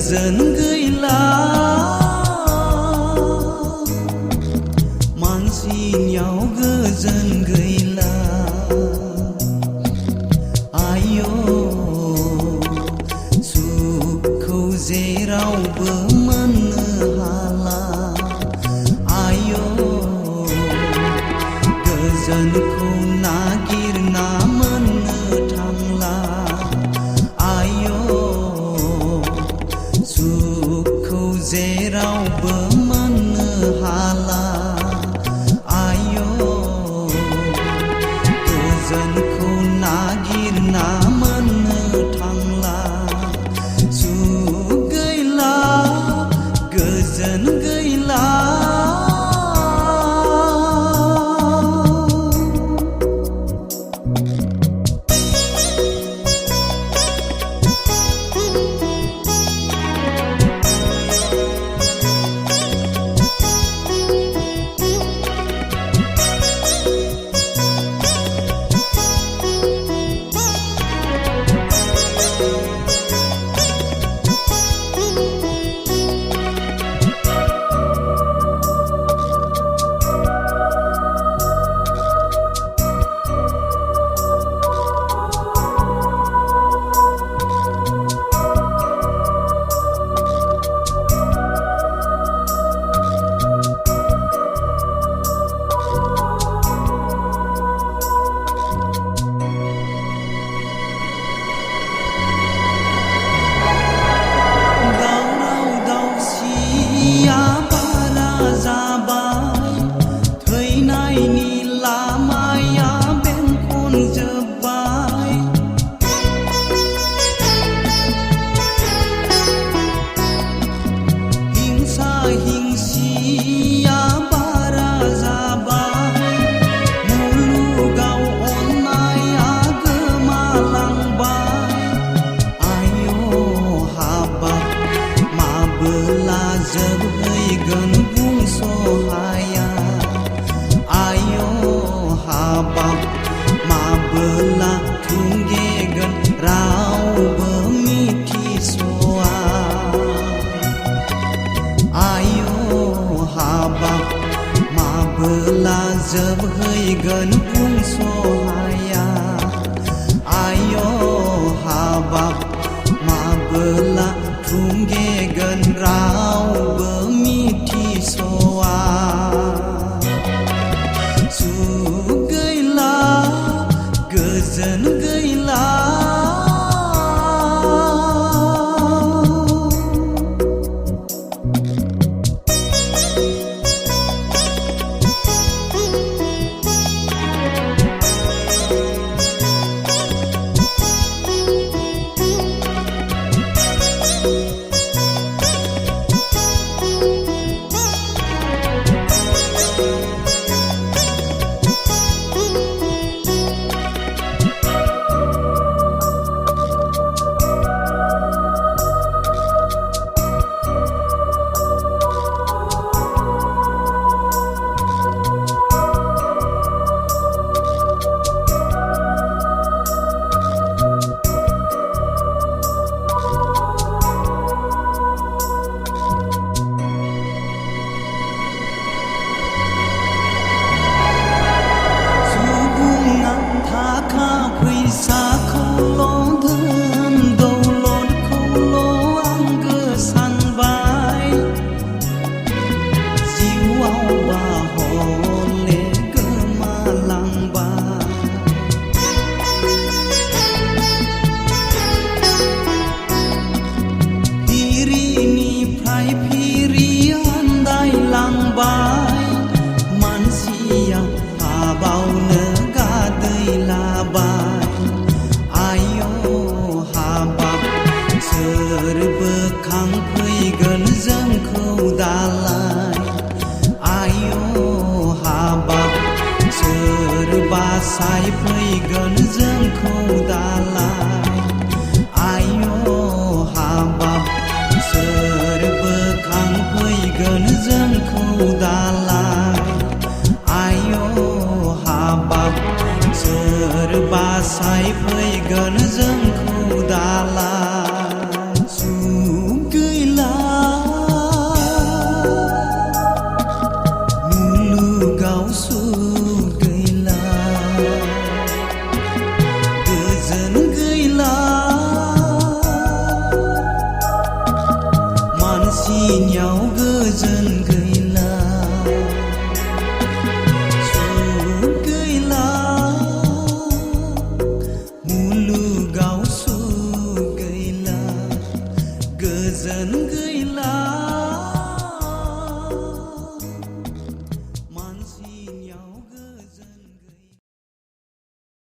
गोजोन गैला मानसिनियाव गोजोन गैला आयो सुखखौ जेरावबो मोननो हाला आयो गोजोनखौ नागिरना मोननो थांला आयो सुखखौ जेरावबो मोननो हाला आयो गोजोनखौ नागिरना मोननो थांला सुख गैला गोजोन गैला जोबहैगोन बुंस'हाया आयो हाबाब माबोला थुंगेगोन रावबो मिथिस'आ आयो हाबाब माबोला जोबहैगोन बुंस'हाया आयो हाबाब माबोला थुंगेगोन रावबो मिथिस'आ सुख गैला गोजोन गैला थाखा फैसाखौल' धोन दौलतखौल' आंगो सानबाय जिउआव बाहले गोमालांबाय फिरिनिफ्राय फिरि आन्दायलांबाय मानसिया हाबावनो आयो हाबाब सोर बोखांफैगोन जोंखौ दालाय आयो हाबाब सोर बासायफैगोन जोंखौ दालाय आयो हाबाब सोर बोखांफैगोन जोंखौ दालाय आयो हाबाब सोर बासायफैगोन जोंखौ दालाय सुख गैला गोसोआव गोजोन गैला सुख गैला मुलुगाव सुख गैला गोजोन